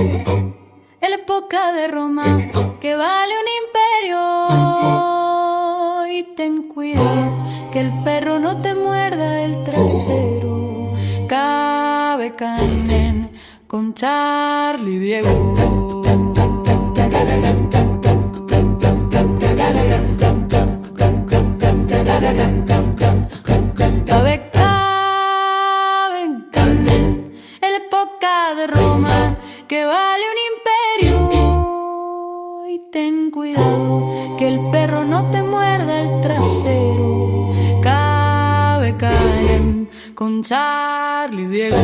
En la época de Roma, que vale un imperio. Y ten cuidado, que el perro no te muerda el trasero. Cabe Canem con Charlie Diego. Cabe Canem en la época de Roma, que vale un imperio. Y ten cuidado, que el perro no te muerda el trasero. Cabe Canem con Charlie Diego.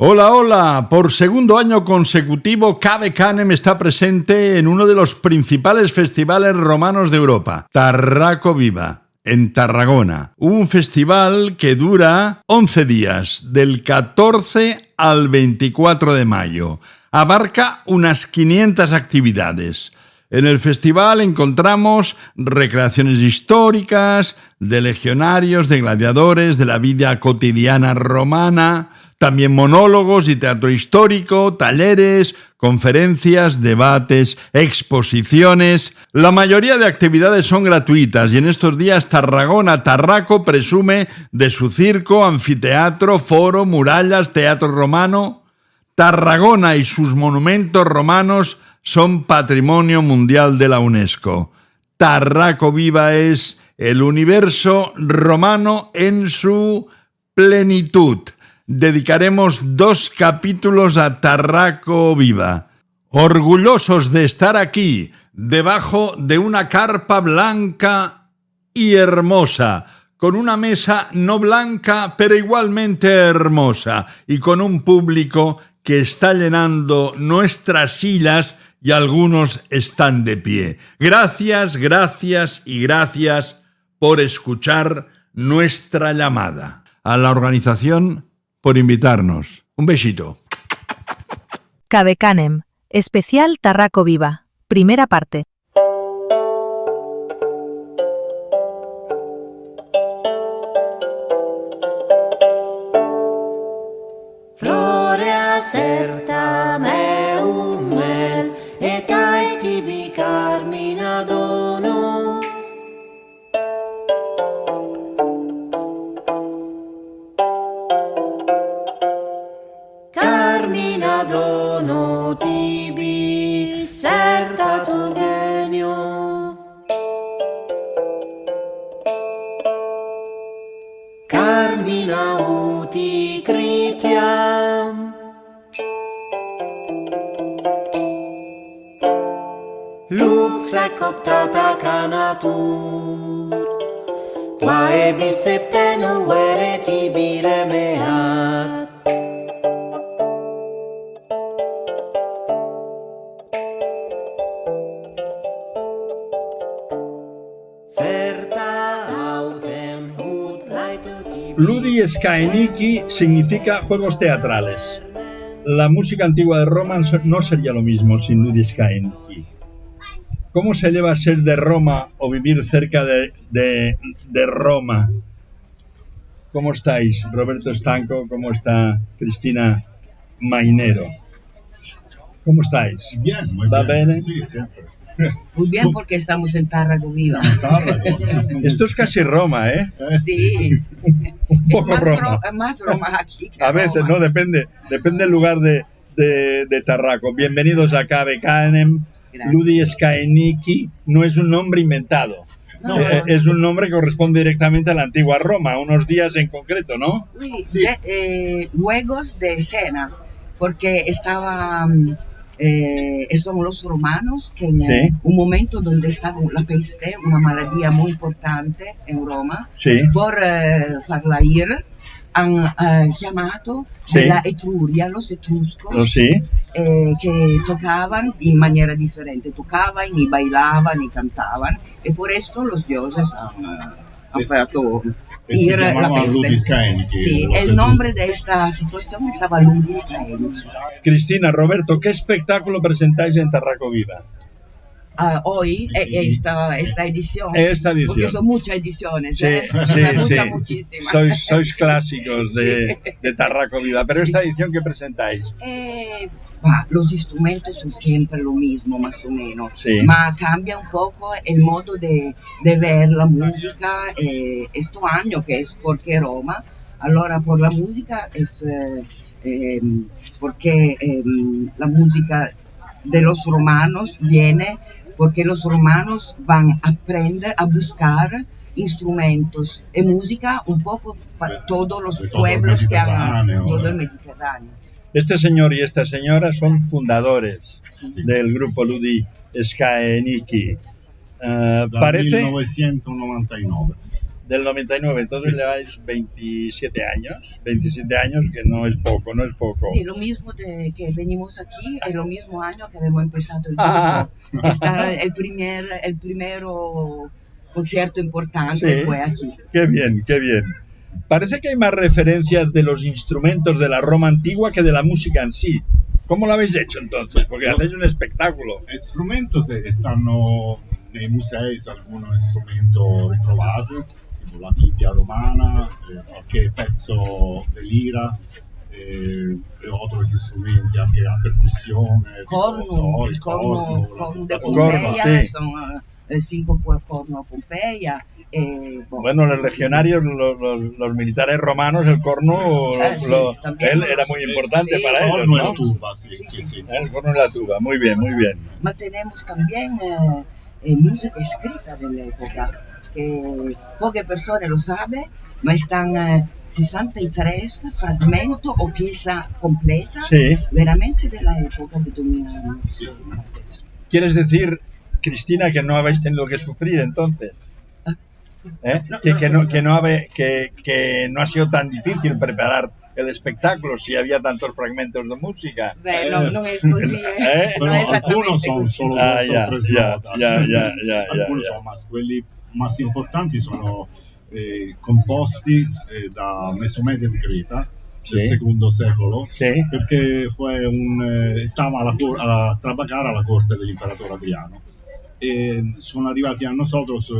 Hola, hola. Por segundo año consecutivo, Cabe Canem está presente en uno de los principales festivales romanos de Europa, Tarraco Viva, en Tarragona. Un festival que dura 11 días, del 14 al 24 de mayo. Abarca unas 500 actividades. En el festival encontramos recreaciones históricas, de legionarios, de gladiadores, de la vida cotidiana romana, también monólogos y teatro histórico, talleres, conferencias, debates, exposiciones. La mayoría de actividades son gratuitas y en estos días Tarraco presume de su circo, anfiteatro, foro, murallas, teatro romano. Tarragona y sus monumentos romanos son Patrimonio Mundial de la UNESCO. Tarraco Viva es el universo romano en su plenitud. Dedicaremos 2 capítulos a Tarraco Viva. Orgullosos de estar aquí, debajo de una carpa blanca y hermosa, con una mesa no blanca, pero igualmente hermosa, y con un público que está llenando nuestras sillas y algunos están de pie. Gracias, gracias y gracias por escuchar nuestra llamada. A la organización por invitarnos. Un besito. Cabe Canem, especial Tarraco Viva, primera parte. Florea certa me umel et ai tibi carmina dono. Carmina dono tibi certa tu genio. Carmina uti critiam. Lux è coptata canatur. Quae bis septeno vere tibi remeat. Ludi Scaeniki significa juegos teatrales. La música antigua de Roma no sería lo mismo sin Ludi Scaeniki. ¿Cómo se lleva a ser de Roma o vivir cerca de Roma? ¿Cómo estáis, Roberto Estanco? ¿Cómo está Cristina Mainero? ¿Cómo estáis? Bien, muy ¿Va bien. bene? Sí, siempre. Muy bien, porque estamos en Tarraco Viva. Esto es casi Roma, ¿eh? Sí. Un poco es Roma. más Roma aquí que A veces, Roma. ¿no? Depende del lugar de Tarraco. Bienvenidos a Cabe Canem. Gracias. Ludi Scaeniki no es un nombre inventado. No. Es un nombre que corresponde directamente a la antigua Roma, unos días en concreto, ¿no? Sí, juegos de escena, porque estaban son los romanos que en un momento donde estaba la peste, una malattia muy importante en Roma, por farla ir, han chiamato la Etruria, los etruscos, que tocaban in maniera differente, tocaban y bailaban y cantaban, y por esto los dioses han fatto ir la peste. Sí, el nombre de esta situación estaba Ludus Caeniki. Cristina, Roberto, ¿qué espectáculo presentáis en Tarraco Viva? hoy, esta edición. Esta edición. Porque son muchas ediciones, Sí, muchísimas. Sois clásicos de Tarraco Viva, pero esta edición que presentáis. Los instrumentos son siempre lo mismo, más o menos, Sí. ma cambia un poco el modo de ver la música. Este año, que es porque Roma, allora por la música es porque la música de los romanos viene porque los romanos van a aprender a buscar instrumentos y música un poco para todos los De todo el pueblos que han Mediterráneo, todo el Mediterráneo. Este señor y esta señora son fundadores del grupo Ludi Scaeniki. Dal Parece 1999. del 99, entonces lleváis 27 años, que no es poco. Sí, lo mismo que venimos aquí, es lo mismo año que habíamos empezado el Ah. grupo. El primero concierto importante Sí. fue aquí. Qué bien. Parece que hay más referencias de los instrumentos de la Roma antigua que de la música en sí. ¿Cómo lo habéis hecho entonces? Porque hacéis un espectáculo. Strumenti stanno nei musei, alcuni strumenti ritrovati, tipo la tibia romana, qualche pezzo di lira, e altri strumenti anche a percussione. Corno, il corno de Pompeia, son 5 cornos a Pompeia. Bueno, los legionarios, los militares romanos, el corno, también. él era muy importante Sí, para Il ellos, corno e ¿no? la tuba, sì. El corno y la tuba, muy bien. Ma tenemos también música escrita de la época, que pocas personas lo saben, ma están 63 fragmentos o pieza completa, Sí. veramente de la época de Dominiano. ¿Quieres decir, Cristina, que no habéis tenido que sufrir entonces? Que no ha sido tan difícil preparar el espectáculo si había tantos fragmentos de música. Beh, no es così, Però no è alcuni esattamente sono così. solo Ah, sono ya, tre ya, note. ya. Alcuni sono más, quelli más importanti sono composti da Mesomede di Creta del Sì. II secolo, Sì. perché stava a trabacare alla corte dell'imperatore Adriano. E sono arrivati a nosotros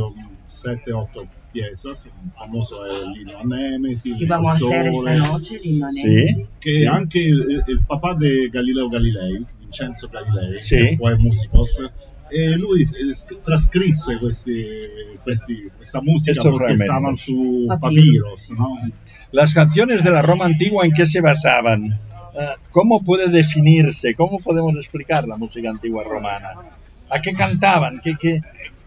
7-8 piezas, famoso è l'inno a Nemesi, Que vamos a hacer esta Sole, noche, l'Inno a Nemesi. che Sì. anche il papà di Galileo Galilei, Vincenzo Galilei, Sì. che fu musicos, e lui trascrisse questa musica Estos perché fragmentos. stavano su Papiros. papiros, no? Las canciones de la Roma antigua, ¿en qué se basaban? ¿Cómo puede definirse? ¿Cómo podemos explicar la música antigua romana? ¿A qué cantaban? ¿Qué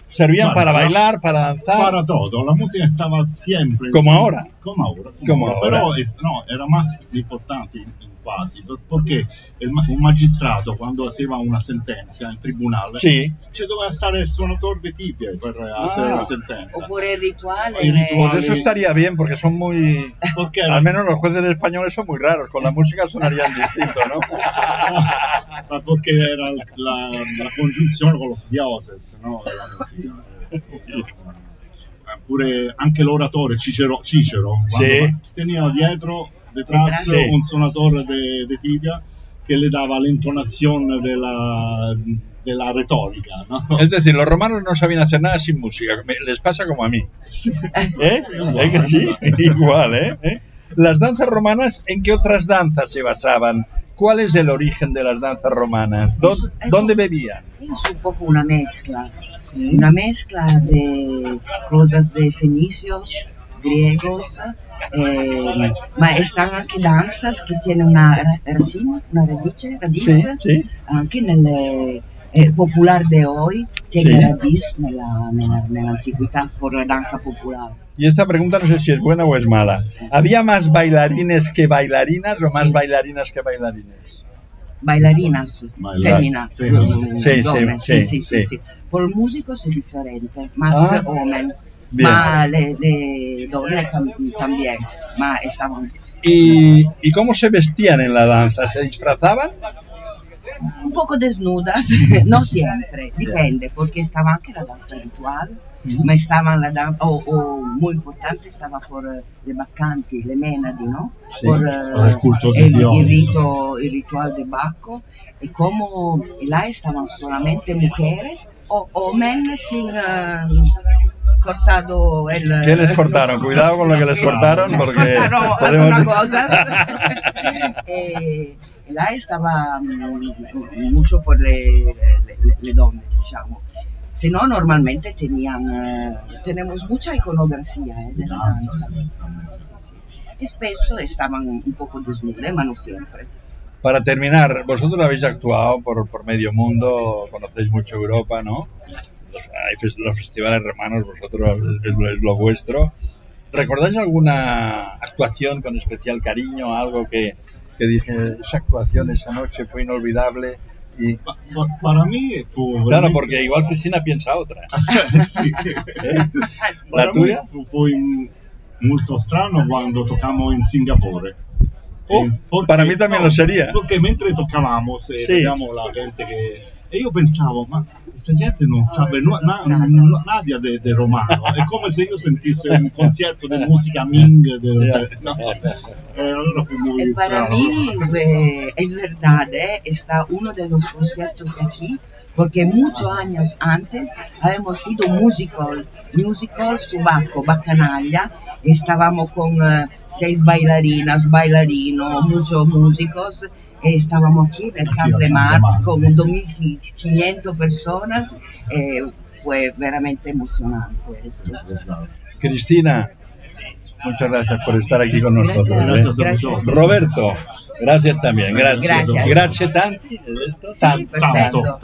servían Guarda, para bailar, para danzar? Para todo, la música stava sempre Como ahora. Como ahora. Como Però ahora. no, era más importante quasi, perché un magistrato quando faceva una sentenza in tribunale Sí. ci doveva stare il suonatore di tibia per hacer la sentenza. Oppure il rituale. Il rituale. Pues eso estaría bien, porque son muy... Perché Al menos los jueces españoles son muy raros, con la música sonarían distinto, ¿no? ma perché era la congiunzione con los dioses, no? Della musica. Pure anche l'oratore Cicero quando teneva detrás Sì. un suonatore de tibia che le dava l'intonazione della retorica, no? Es decir, los romanos no sabían hacer nada sin música. Les pasa como a mí. ¿Eh? ¿Eh que sí? Igual, ¿eh? Las danzas romanas, ¿en qué otras danzas se basaban? ¿Cuál es el origen de las danzas romanas? ¿Dónde bebían? Es un poco una mezcla de cosas de fenicios, griegos, ma están anche danzas che tienen una radice, Sí. anche nelle popular de hoy tiene radiz nell'antichità por la danza popular. Y esta pregunta no sé si es buena o es mala. ¿Había más bailarines que bailarinas o más Sí. bailarinas que bailarines? Bailarinas, femmina, Sí, donne, sí. sì. Por músicos es diferente, más homen, Bien. ma le donne también, ma estaban ¿Y cómo se vestían en la danza? ¿Se disfrazaban? un poco desnudas, no siempre, dipende, porque estaba anche la danza ritual, ma estaban la danza, o muy importante, estaba por le baccanti, le menadi, ¿no? Sí, Por el culto de el Dioniso. ritual de Bacco, y como y là estaban solamente mujeres o men sin cortado el... ¿Qué les cortaron? Cuidado con lo que les cortaron, porque cortaron podemos... algunas cosas. Là estaba mucho por le donne, diciamo. Se no, normalmente tenemos mucha iconografía de la danza. Y spesso estaban un poco desnudas, pero no siempre. Para terminar, vosotros habéis actuado por medio mundo, conocéis mucho Europa, ¿no? Los festivales romanos, vosotros es lo vuestro. ¿Recordáis alguna actuación con especial cariño, algo que dije, esa actuación esa noche fue inolvidable? Y... Para mí fue... Claro, porque igual Cristina piensa otra. Sì. ¿La tuya? Fue molto strano quando toccammo in Singapore. Para mí también lo sería. Porque mentre toccavamo, vediamo la gente che... E io pensavo, ma questa gente non sa nada de romano. È come se io sentissi un concierto di musica Ming. Allora fue muy Para mí es verdad, está uno de los conciertos aquí, porque muchos años antes habíamos sido musical Subaco, Bacanaglia, estábamos con 6 bailarinas, bailarinos, muchos músicos. Estábamos aquí en el Camp de Mart con 2.500 personas. Fue veramente emocionante esto. Cristina, muchas gracias por estar aquí con nosotros. Gracias. Roberto, gracias también. Gracias. Gracias. Tanti. Sì, perfetto.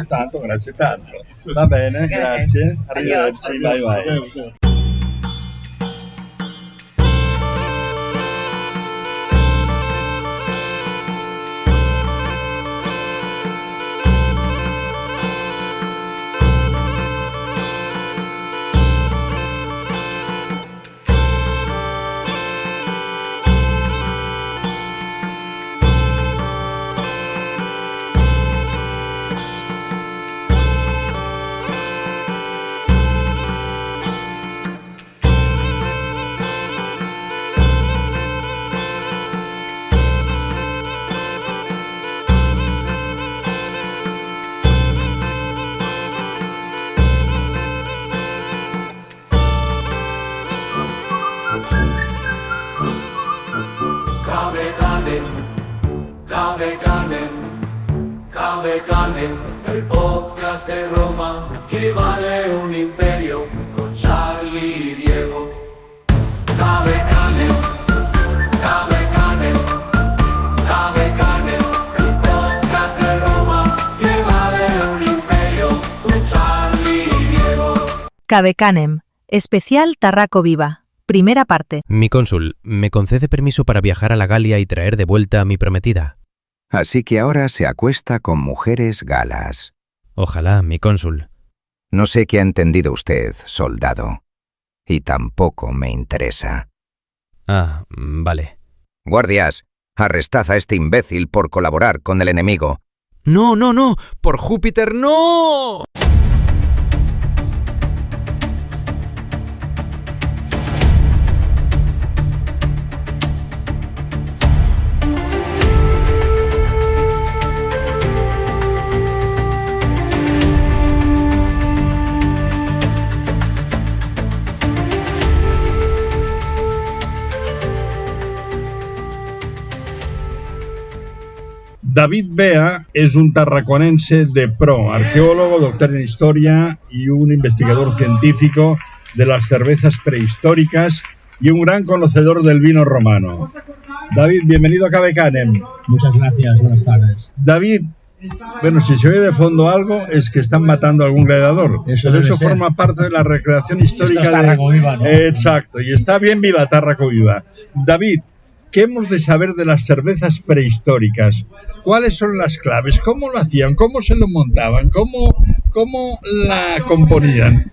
Tanto, grazie tanto. Va bene, grazie. Arrivederci, bye. Cave Canem, el podcast de Roma que vale un imperio con Charlie y Diego. Cave Canem, el podcast de Roma que vale un imperio con Charlie y Diego. Cave Canem, especial Tarraco Viva. Primera parte. Mi cónsul, ¿me concede permiso para viajar a la Galia y traer de vuelta a mi prometida? Así que ahora se acuesta con mujeres galas. Ojalá, mi cónsul. No sé qué ha entendido usted, soldado. Y tampoco me interesa. Ah, vale. Guardias, arrestad a este imbécil por colaborar con el enemigo. ¡No! ¡Por Júpiter, no! David Bea es un tarraconense de pro, arqueólogo, doctor en historia y un investigador científico de las cervezas prehistóricas y un gran conocedor del vino romano. David, bienvenido a Cave Canem. Muchas gracias, buenas tardes. David, bueno, si se oye de fondo algo es que están matando a algún gladiador. Eso forma parte de la recreación histórica. Esto es Tarraco Viva, ¿no? Exacto, y está bien viva Tarraco Viva. David, ¿qué hemos de saber de las cervezas prehistóricas? ¿Cuáles son las claves? ¿Cómo lo hacían? ¿Cómo se lo montaban? ¿Cómo la componían?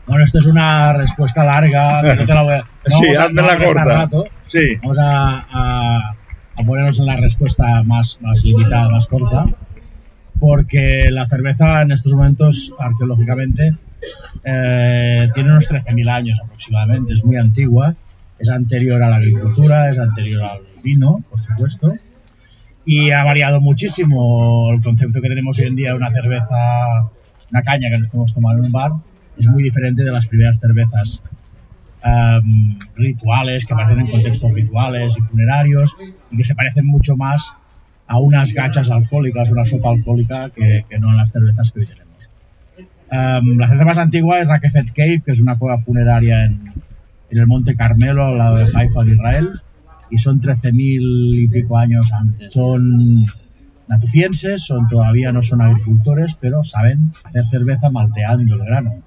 Bueno, esto es una respuesta larga, pero no te la voy a... Sí, házmela corta. Sí. Vamos a ponernos en la respuesta más limitada, más corta, porque la cerveza en estos momentos, arqueológicamente, tiene unos 13.000 años aproximadamente, es muy antigua. Es anterior a la agricultura, es anterior al vino, por supuesto, y ha variado muchísimo el concepto que tenemos hoy en día de una cerveza una caña que nos podemos tomar en un bar, es muy diferente de las primeras cervezas rituales, que aparecen en contextos rituales y funerarios, y que se parecen mucho más a unas gachas alcohólicas, una sopa alcohólica, que no en las cervezas que hoy tenemos. La cerveza más antigua es Rakefet Cave, que es una cueva funeraria en el Monte Carmelo, al lado de Haifa, de Israel, y son 13.000 y pico años antes. Son natufienses, todavía no son agricultores, pero saben hacer cerveza malteando el grano,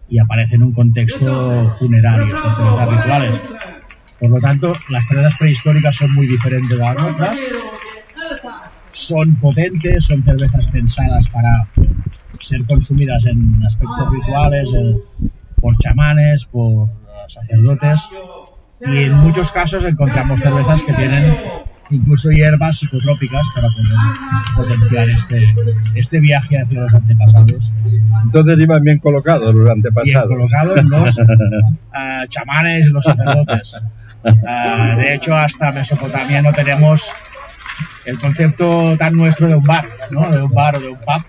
y aparece en un contexto funerario, son cervezas rituales. Por lo tanto, las cervezas prehistóricas son muy diferentes de las nuestras, son potentes, son cervezas pensadas para ser consumidas en aspectos rituales, por chamanes, por sacerdotes, y en muchos casos encontramos cervezas que tienen incluso hierbas psicotrópicas para poder potenciar este viaje hacia los antepasados. Entonces iban bien colocados los antepasados. Bien colocados los chamanes y los sacerdotes. De hecho, hasta Mesopotamia no tenemos el concepto tan nuestro de un bar, ¿no? De un bar o de un pub.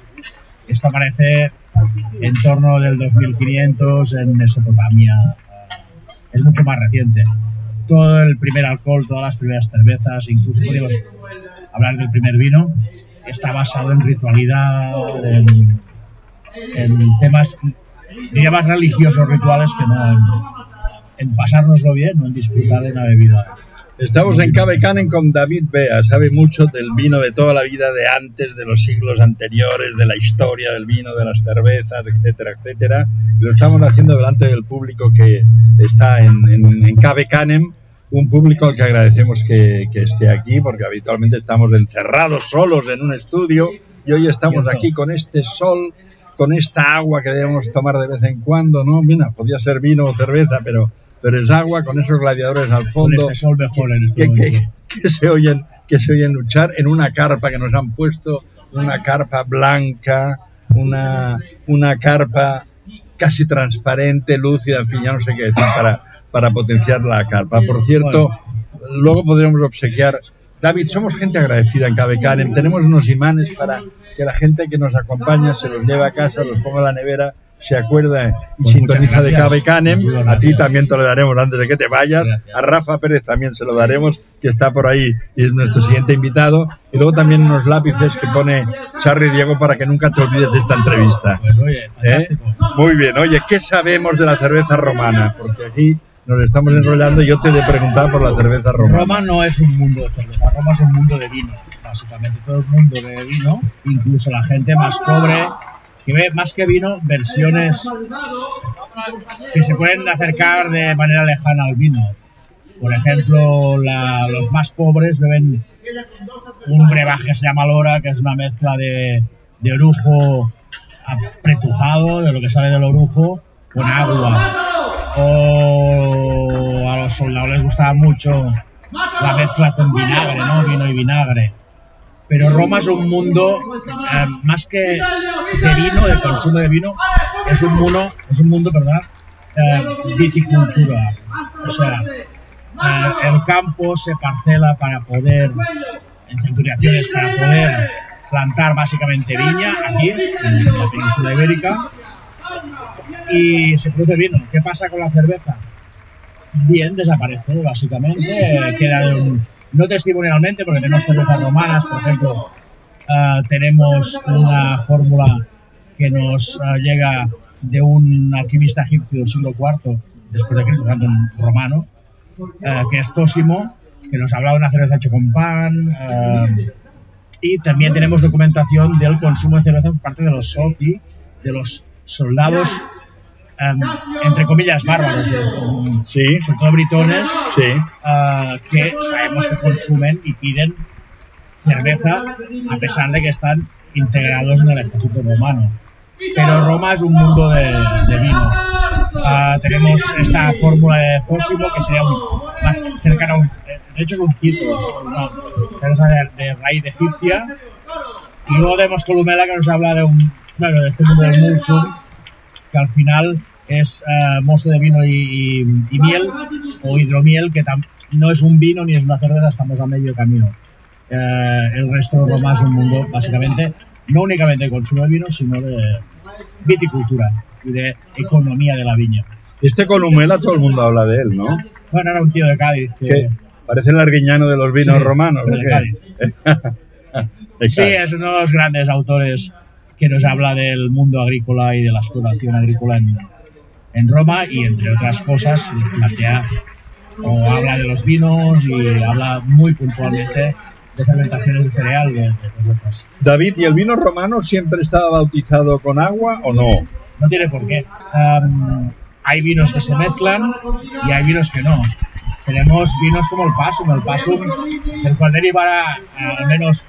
Esto aparece en torno del 2500 en Mesopotamia. Es mucho más reciente. Todo el primer alcohol, todas las primeras cervezas, incluso podríamos hablar del primer vino, está basado en ritualidad, en temas, diría, más religiosos, rituales, que no en pasárnoslo bien, no en disfrutar de una bebida. Estamos en Cave Canem con David Bea, sabe mucho del vino de toda la vida, de antes, de los siglos anteriores, de la historia del vino, de las cervezas, etcétera, etcétera. Y lo estamos haciendo delante del público que está en Cave Canem, un público al que agradecemos que esté aquí, porque habitualmente estamos encerrados solos en un estudio, y hoy estamos aquí con este sol, con esta agua que debemos tomar de vez en cuando, ¿no? Mira, podía ser vino o cerveza, pero es agua, con esos gladiadores al fondo, con este sol mejor en que se oyen luchar en una carpa que nos han puesto, una carpa blanca, una carpa casi transparente, lúcida, en fin, ya no sé qué decir para potenciar la carpa. Por cierto, luego podremos obsequiar. David, somos gente agradecida en Cave Canem, tenemos unos imanes para que la gente que nos acompaña se los lleve a casa, los ponga en la nevera, se acuerda y pues sintoniza de Cave Canem. A ti también te lo daremos antes de que te vayas. Gracias. A Rafa Pérez también se lo daremos, que está por ahí y es nuestro siguiente invitado. Y luego también unos lápices que pone Charly Diego para que nunca te olvides de esta entrevista. Pues oye, fantástico. Muy bien. Oye, ¿qué sabemos de la cerveza romana? Porque aquí nos estamos enrollando y yo te he de preguntar por la cerveza romana. Roma no es un mundo de cerveza, Roma es un mundo de vino. Básicamente todo el mundo de vino, incluso la gente más pobre, que ve más que vino, versiones que se pueden acercar de manera lejana al vino. Por ejemplo, los más pobres beben un brebaje que se llama Lora, que es una mezcla de orujo apretujado, de lo que sale del orujo, con agua. O a los soldados les gustaba mucho la mezcla con vinagre, ¿no? Vino y vinagre. Pero Roma es un mundo, más que de vino, de consumo de vino, es un mundo, viticultura. O sea, el campo se parcela para poder, en centuriaciones, para poder plantar básicamente viña, aquí, en la península ibérica, y se produce vino. ¿Qué pasa con la cerveza? Bien, desaparece, básicamente, queda no testimonialmente, porque tenemos cervezas romanas, por ejemplo, tenemos una fórmula que nos llega de un alquimista egipcio del siglo IV después de Cristo, un romano, que es Zósimo, que nos habla de una cerveza hecha con pan, y también tenemos documentación del consumo de cerveza por parte de los soki, de los soldados, entre comillas, bárbaros, sí, sobre todo britones, sí, que sabemos que consumen y piden cerveza a pesar de que están integrados en el ejército romano. Pero Roma es un mundo de vino. Tenemos esta fórmula de Zósimo, que sería más cercana a un... De hecho es un citrus, una cerveza de raíz egipcia. Y luego tenemos Columela, que nos habla de de este mundo del Mulsum, que al final es mosto de vino y miel, o hidromiel, que no es un vino ni es una cerveza, estamos a medio camino. El resto de Roma es un mundo básicamente no únicamente de consumo de vino, sino de viticultura y de economía de la viña. Este Columela todo el mundo habla de él, ¿no? Bueno, era un tío de Cádiz que... ¿Qué? Parece el arguiñano de los vinos romanos. pero de Cádiz. Sí, es uno de los grandes autores que nos habla del mundo agrícola y de la explotación agrícola en Roma, y entre otras cosas plantea o habla de los vinos y habla muy puntualmente de fermentaciones de cereal, de cervezas. David, ¿y el vino romano siempre estaba bautizado con agua o no? No tiene por qué. Hay vinos que se mezclan y hay vinos que no. Tenemos vinos como el Passum, del cual derivará, al menos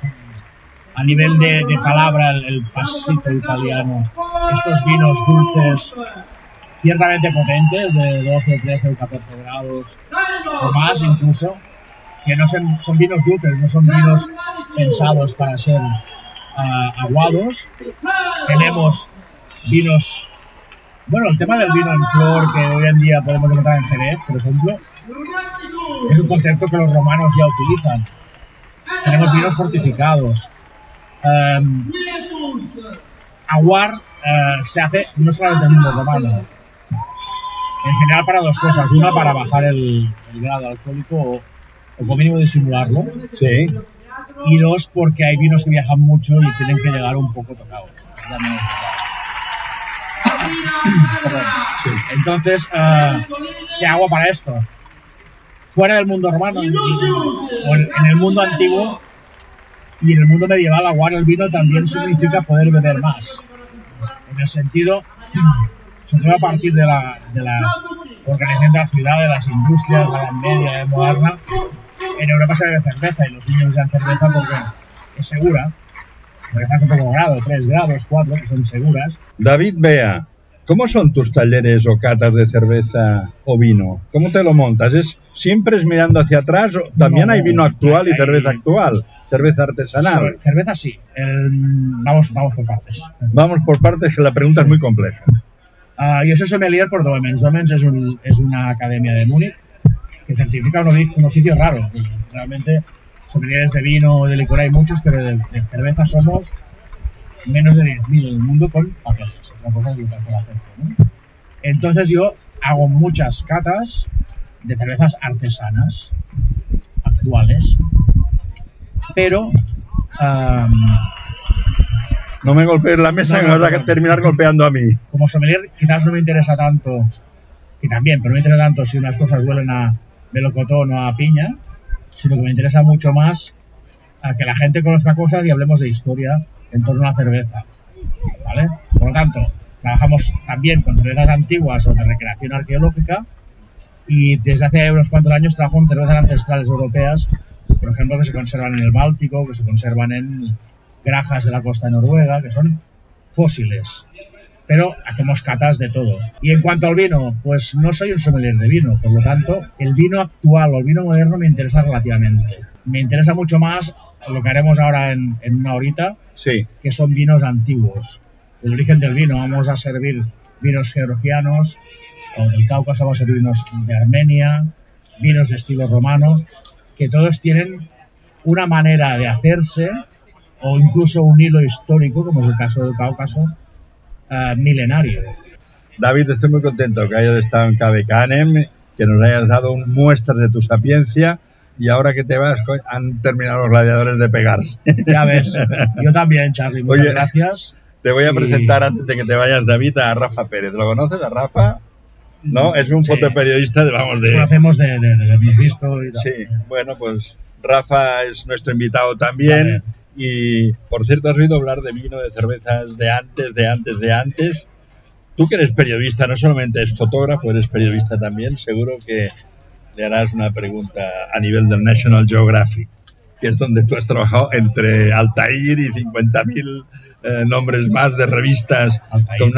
a nivel de palabra, el passito italiano. Estos vinos dulces, ciertamente potentes, de 12, 13 o 14 grados, o más incluso, que no son vinos dulces, no son vinos pensados para ser aguados. Tenemos vinos... Bueno, el tema del vino en flor, que hoy en día podemos encontrar en Jerez, por ejemplo, es un concepto que los romanos ya utilizan. Tenemos vinos fortificados. Aguar se hace no solamente en el mundo romano, en general para dos cosas. Una, para bajar el grado alcohólico o como mínimo disimularlo. Sí. Y dos, porque hay vinos que viajan mucho y tienen que llegar un poco tocados. Entonces, se agua para esto. Fuera del mundo romano, o en el mundo antiguo y en el mundo medieval, aguar el vino también significa poder beber más. En el sentido, sobre todo a partir de la organización de la ciudad, de las industrias, de la Edad Media, de moderna, en Europa se bebe cerveza y los niños usan cerveza porque es segura. Cervezas de poco grado, 3 grados, 4, que son seguras. David Bea, ¿cómo son tus talleres o catas de cerveza o vino? ¿Cómo te lo montas? ¿Siempre es mirando hacia atrás? ¿También hay vino actual y cerveza actual? ¿Cerveza artesanal? Cerveza sí. Vamos por partes. Vamos por partes, que la pregunta es muy compleja. Yo soy sommelier por Domens. Domens es una academia de Múnich que certifica un oficio raro. Realmente, sommeliers de vino o de licor hay muchos, pero de cerveza somos menos de 10.000 en el mundo con papeles. Otra cosa es lo que hace la gente, ¿no? Entonces yo hago muchas catas de cervezas artesanas actuales, pero no me golpees la mesa, que me vas a terminar golpeando a mí. Como sommelier quizás no me interesa tanto, que también, pero no me interesa tanto si unas cosas huelen a melocotón o a piña, sino que me interesa mucho más a que la gente conozca cosas y hablemos de historia en torno a la cerveza, ¿vale? Por lo tanto, trabajamos también con cervezas antiguas o de recreación arqueológica, y desde hace unos cuantos años trabajo con cervezas ancestrales europeas, por ejemplo, que se conservan en el Báltico, que se conservan en granjas de la costa de Noruega, que son fósiles. Pero hacemos catas de todo. Y en cuanto al vino, pues no soy un sommelier de vino, por lo tanto, el vino actual o el vino moderno me interesa relativamente. Me interesa mucho más lo que haremos ahora en una horita, sí, que son vinos antiguos. El origen del vino, vamos a servir vinos georgianos, o del Cáucaso vamos a servir vinos de Armenia, vinos de estilo romano, que todos tienen una manera de hacerse, o incluso un hilo histórico, como es el caso del Cáucaso, milenario. David, estoy muy contento que hayas estado en Cave Canem, que nos hayas dado muestras de tu sapiencia, y ahora que te vas, han terminado los gladiadores de pegarse. Ya ves, yo también, Charlie, muchas gracias. Te voy a presentar, antes de que te vayas, David, a Rafa Pérez. ¿Lo conoces, a Rafa? ¿No? Es un fotoperiodista de... Nos conocemos de hemos visto y tal. Sí, bueno, pues Rafa es nuestro invitado también. Vale. Y, por cierto, has oído hablar de vino, de cervezas de antes. Tú que eres periodista, no solamente eres fotógrafo, eres periodista también, seguro que le harás una pregunta a nivel del National Geographic, que es donde tú has trabajado entre Altair y 50.000 nombres más de revistas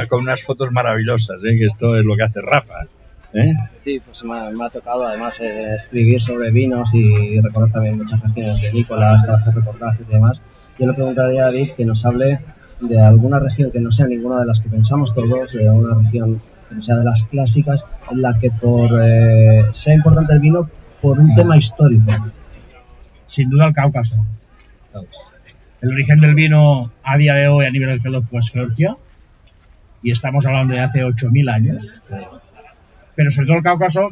con unas fotos maravillosas, que esto es lo que hace Rafa. Sí, pues me ha tocado además escribir sobre vinos y recorrer también muchas regiones vinícolas para hacer reportajes y demás. Yo le preguntaría a David que nos hable de alguna región que no sea ninguna de las que pensamos todos, de alguna región que no sea de las clásicas, en la que sea importante el vino por un tema histórico. Sin duda el Cáucaso. El origen del vino a día de hoy a nivel arqueológico es Georgia, y estamos hablando de hace 8.000 años. Pero sobre todo el Cáucaso,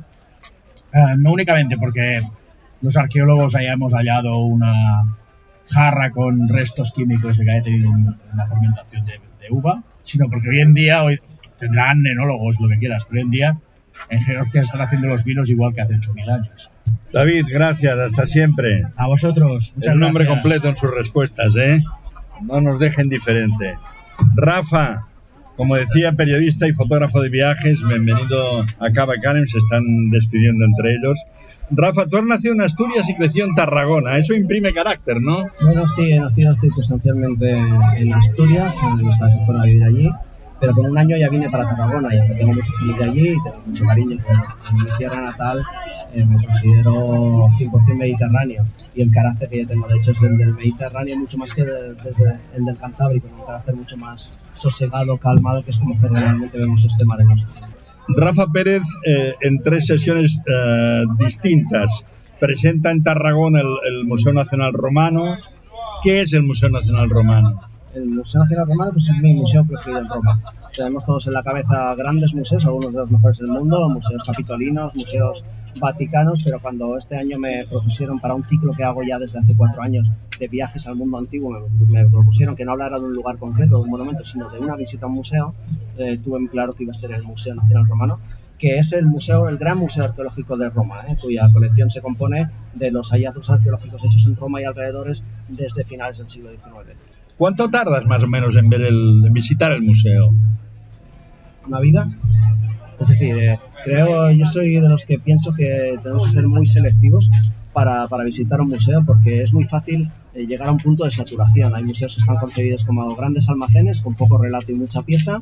no únicamente porque los arqueólogos hayamos hallado una jarra con restos químicos de que haya tenido una fermentación de uva, sino porque hoy en día, tendrán enólogos, lo que quieras, pero hoy en día en Georgia están haciendo los vinos igual que hace 8.000 años. David, gracias, hasta siempre. A vosotros, muchas gracias. El nombre completo en sus respuestas, ¿eh? No nos dejen diferente. Rafa, como decía, periodista y fotógrafo de viajes, bienvenido a Cave Canem, se están despidiendo entre ellos. Rafa, tú has nacido en Asturias y creció en Tarragona, eso imprime carácter, ¿no? Bueno, sí, he nacido circunstancialmente en Asturias, mis padres se fueron a vivir allí, pero con un año ya vine para Tarragona, ya que tengo mucha familia allí y tengo mucho cariño por mi tierra natal. Me considero 100% mediterráneo, y el carácter que yo tengo de hecho es del Mediterráneo mucho más que desde el del Cantábrico, un carácter mucho más sosegado, calmado, que es como generalmente vemos este mar en Asturias. Rafa Pérez, en 3 sesiones distintas, presenta en Tarragona el Museo Nacional Romano. ¿Qué es el Museo Nacional Romano? El Museo Nacional Romano pues, es mi museo preferido en Roma. Tenemos todos en la cabeza grandes museos, algunos de los mejores del mundo, museos capitolinos, museos vaticanos, pero cuando este año me propusieron para un ciclo que hago ya desde hace 4 años de viajes al mundo antiguo, me propusieron que no hablara de un lugar concreto, de un monumento, sino de una visita a un museo, tuve muy claro que iba a ser el Museo Nacional Romano, que es el gran museo arqueológico de Roma, cuya colección se compone de los hallazgos arqueológicos hechos en Roma y alrededores desde finales del siglo XIX. ¿Cuánto tardas más o menos en visitar el museo? Una vida. Es decir, yo soy de los que pienso que tenemos que ser muy selectivos para visitar un museo, porque es muy fácil llegar a un punto de saturación. Hay museos que están concebidos como grandes almacenes con poco relato y mucha pieza,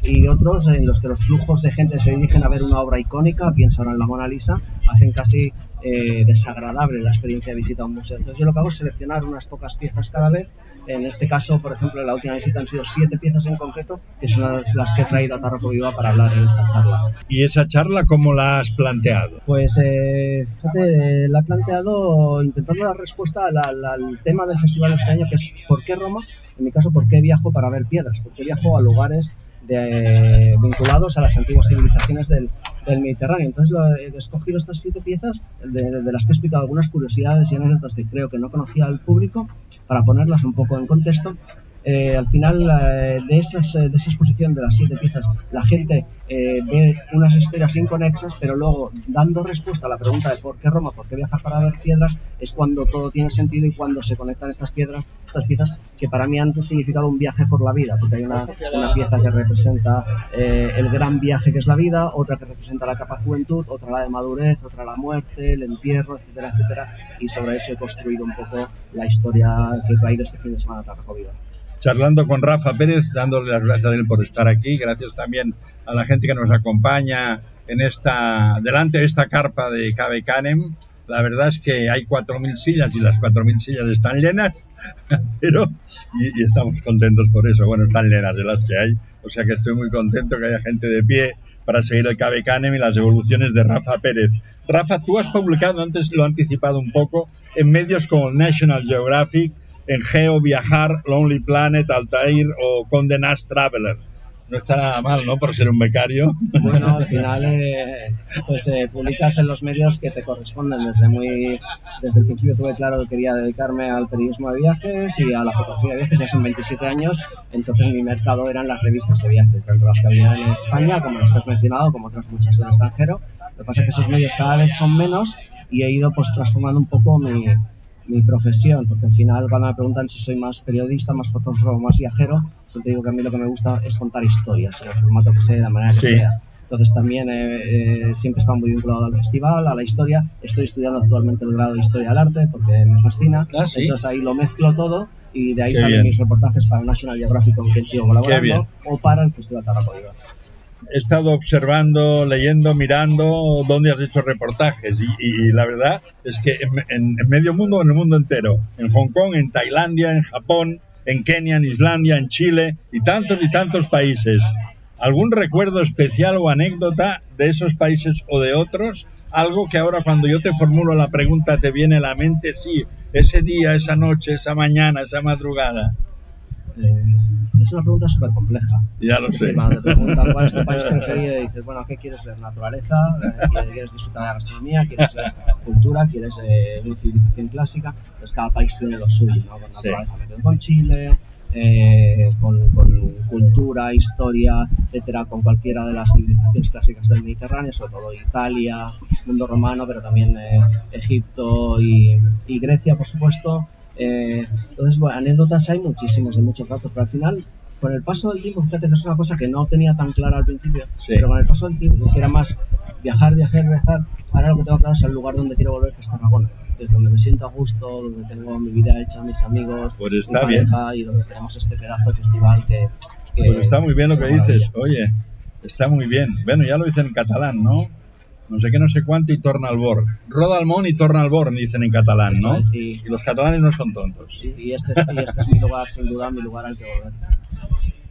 y otros en los que los flujos de gente se dirigen a ver una obra icónica, piensa ahora en la Mona Lisa, hacen casi desagradable la experiencia de visita a un museo. Entonces yo lo que hago es seleccionar unas pocas piezas cada vez. En este caso, por ejemplo, en la última visita han sido 7 piezas en concreto, que son las que he traído a Tarraco Viva para hablar en esta charla. ¿Y esa charla cómo la has planteado? Pues fíjate, la he planteado intentando dar respuesta al tema del festival de este año, que es ¿por qué Roma? En mi caso, ¿por qué viajo para ver piedras? ¿Por qué viajo a lugares vinculados a las antiguas civilizaciones del Mediterráneo? Entonces he escogido estas 7 piezas, de las que he explicado algunas curiosidades y anécdotas que creo que no conocía el público, para ponerlas un poco en contexto. Al final de esa exposición de las 7 piezas, la gente ve unas historias inconexas, pero luego, dando respuesta a la pregunta de ¿por qué Roma? ¿Por qué viajar para ver piedras? Es cuando todo tiene sentido y cuando se conectan estas piezas que para mí han significado un viaje por la vida, porque hay una pieza que representa el gran viaje que es la vida, otra que representa la etapa juventud, otra la de madurez, otra la muerte, el entierro, etcétera, etcétera, y sobre eso he construido un poco la historia que he traído este fin de semana a Tarraco Viva. Charlando con Rafa Pérez, dándole las gracias a él por estar aquí, gracias también a la gente que nos acompaña delante de esta carpa de Cave Canem. La verdad es que hay 4.000 sillas y las 4.000 sillas están llenas, y estamos contentos por eso. Bueno, están llenas de las que hay, o sea que estoy muy contento que haya gente de pie para seguir el Cave Canem y las evoluciones de Rafa Pérez. Rafa, tú has publicado, antes lo he anticipado un poco, en medios como National Geographic, en Geo, Viajar, Lonely Planet, Altair o Condé Nast Traveler. No está nada mal, ¿no?, por ser un becario. Bueno, al final publicas en los medios que te corresponden. Desde el principio tuve claro que quería dedicarme al periodismo de viajes y a la fotografía de viajes. Ya son 27 años, entonces mi mercado eran las revistas de viajes, tanto las que había en España, como las que has mencionado, como otras muchas del extranjero. Lo que pasa es que esos medios cada vez son menos y he ido transformando un poco mi profesión, porque al final cuando me preguntan si soy más periodista, más fotógrafo o más viajero, siempre digo que a mí lo que me gusta es contar historias, en el formato que sea, de la manera que sea. Entonces también siempre he estado muy vinculado al festival, a la historia. Estoy estudiando actualmente el grado de Historia del Arte porque me fascina. Entonces ahí lo mezclo todo y de ahí salen mis reportajes para National Geographic, con quien sigo colaborando, o para el Festival Tarraco Viva. He estado observando, leyendo, mirando dónde has hecho reportajes y la verdad es que en medio mundo, en el mundo entero, en Hong Kong, en Tailandia, en Japón, en Kenia, en Islandia, en Chile y tantos países. ¿Algún recuerdo especial o anécdota de esos países o de otros? Algo que ahora cuando yo te formulo la pregunta te viene a la mente, sí, ese día, esa noche, esa mañana, esa madrugada. Es una pregunta súper compleja. Ya lo sé. Cuando te preguntan cuál es tu país preferido y dices, bueno, ¿qué quieres ver? ¿Naturaleza? ¿Quieres disfrutar de la gastronomía? ¿Quieres ver cultura? ¿Quieres una civilización clásica? Pues cada país tiene lo suyo, ¿no? Con naturaleza me quedo con Chile, con cultura, historia, etcétera, con cualquiera de las civilizaciones clásicas del Mediterráneo, sobre todo Italia, mundo romano, pero también Egipto y Grecia, por supuesto. Entonces, bueno, anécdotas hay muchísimas de muchos ratos, pero al final, con el paso del tiempo, fíjate que es una cosa que no tenía tan clara al principio, pero con el paso del tiempo, que era más viajar, ahora lo que tengo claro es el lugar donde quiero volver, que es Tarragona, que es donde me siento a gusto, donde tengo mi vida hecha, mis amigos, pues está mi pareja, y donde tenemos este pedazo de festival que pues está muy bien lo que dices, oye, está muy bien. Bueno, ya lo dicen en catalán, ¿no? No sé qué, no sé cuánto y torna al bord. Roda al món y torna al bord, dicen en catalán, ¿no? Es, sí. Y los catalanes no son tontos. Y este es mi lugar, sin duda, mi lugar al que volver.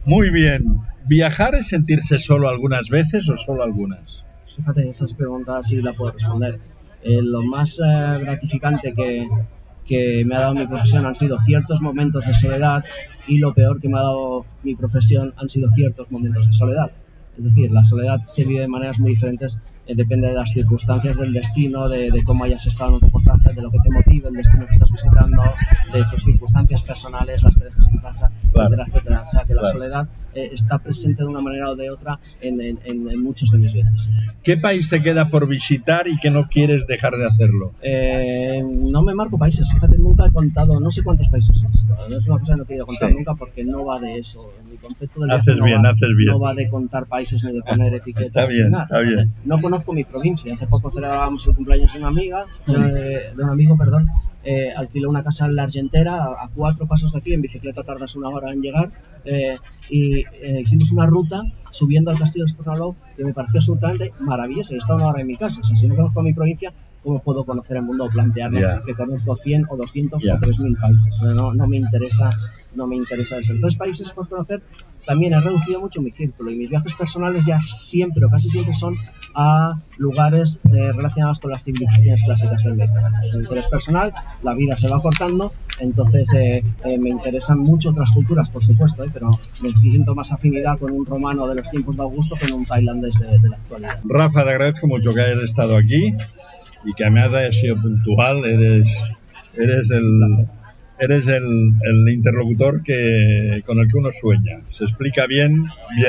Muy bien. ¿Viajar es sentirse solo algunas veces o solo algunas? Fíjate, esas preguntas sí la puedo responder. Lo más gratificante que me ha dado mi profesión han sido ciertos momentos de soledad, y lo peor que me ha dado mi profesión han sido ciertos momentos de soledad. Es decir, la soledad se vive de maneras muy diferentes, depende de las circunstancias del destino, de cómo hayas estado en un reportaje, de lo que te motive el destino que estás visitando, de tus circunstancias personales, las que dejas en casa, etcétera, etcétera. O sea, que la soledad está presente de una manera o de otra en muchos de mis viajes. ¿Qué país te queda por visitar y que no quieres dejar de hacerlo? No me marco países, fíjate, nunca he contado, no sé cuántos países he visitado. No es una cosa que no he querido contar nunca, porque no va de eso. Mi concepto del viaje no va de contar países ni de poner etiquetas. Está bien, está bien. No conozco mi provincia. Hace poco celebrábamos el cumpleaños de una amiga, de un amigo, perdón. Alquilé una casa en la Argentera, a 4 pasos de aquí. En bicicleta tardas 1 hora en llegar, y hicimos una ruta subiendo al castillo de Estornaló que me pareció absolutamente maravillosa. He estado 1 hora en mi casa. O sea, si no conozco mi provincia, ¿cómo puedo conocer el mundo o plantearme que conozco 100 o 200 o 3.000 países? O sea, no me interesa eso. Entonces, países por conocer, también he reducido mucho mi círculo, y mis viajes personales ya siempre o casi siempre son a lugares relacionados con las civilizaciones clásicas del Mediterráneo. Es un interés personal, la vida se va cortando, entonces me interesan mucho otras culturas, por supuesto, pero me siento más afinidad con un romano de los tiempos de Augusto que con un tailandés de la actualidad. Rafa, te agradezco mucho que hayas estado aquí y que me hayas sido puntual. Eres el interlocutor con el que uno sueña. Se explica bien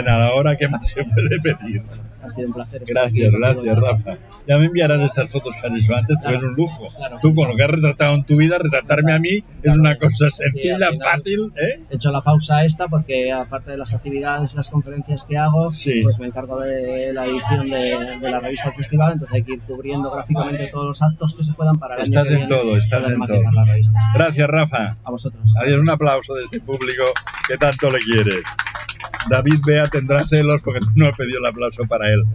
a la hora. ¿Qué más se puede pedir? Ha sido un placer. Gracias, Rafa. Ya me enviarás estas fotos que has hecho antes, porque es un lujo. Claro. Tú, con lo que has retratado en tu vida, retratarme a mí es una cosa sencilla, fácil. He hecho la pausa esta porque, aparte de las actividades y las conferencias que hago, pues me encargo de la edición de la revista del festival, entonces hay que ir cubriendo gráficamente todos los actos que se puedan para el año que viene. Estás en todo. Gracias, Rafa. A vosotros. Adiós, un aplauso de este público que tanto le quiere. David Bea tendrá celos porque no he pedido el aplauso para él.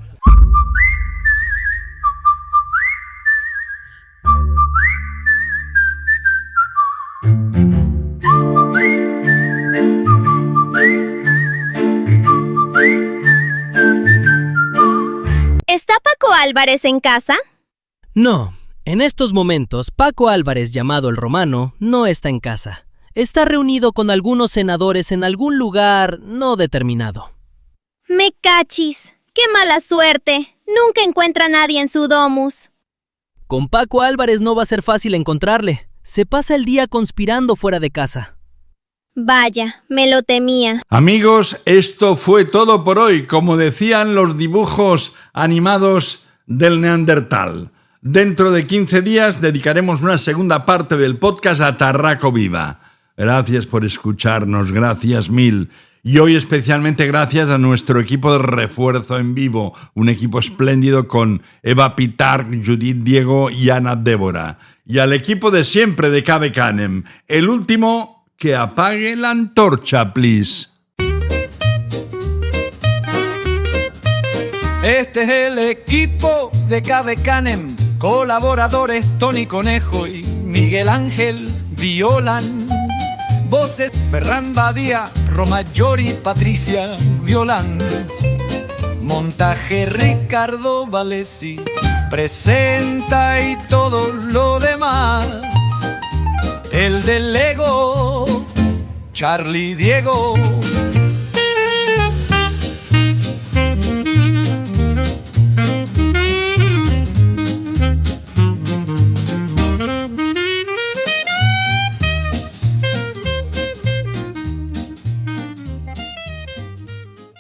¿Está Paco Álvarez en casa? No, en estos momentos Paco Álvarez, llamado el Romano, no está en casa. Está reunido con algunos senadores en algún lugar no determinado. Me cachis, qué mala suerte. Nunca encuentra a nadie en su domus. Con Paco Álvarez no va a ser fácil encontrarle. Se pasa el día conspirando fuera de casa. Vaya, me lo temía. Amigos, esto fue todo por hoy, como decían los dibujos animados del Neandertal. Dentro de 15 días dedicaremos una segunda parte del podcast a Tarraco Viva. Gracias por escucharnos, gracias mil. Y hoy especialmente gracias a nuestro equipo de refuerzo en vivo, un equipo espléndido con Eva Pitar, Judith Diego y Ana Débora. Y al equipo de siempre de Cave Canem, el último, que apague la antorcha, please. Este es el equipo de Cave Canem, colaboradores Tony Conejo y Miguel Ángel Violan. Voces Ferran Badía, Roma Llori, Patricia Violán. montaje Ricardo Valesi, presenta y todo lo demás. El del Lego, Charlie Diego.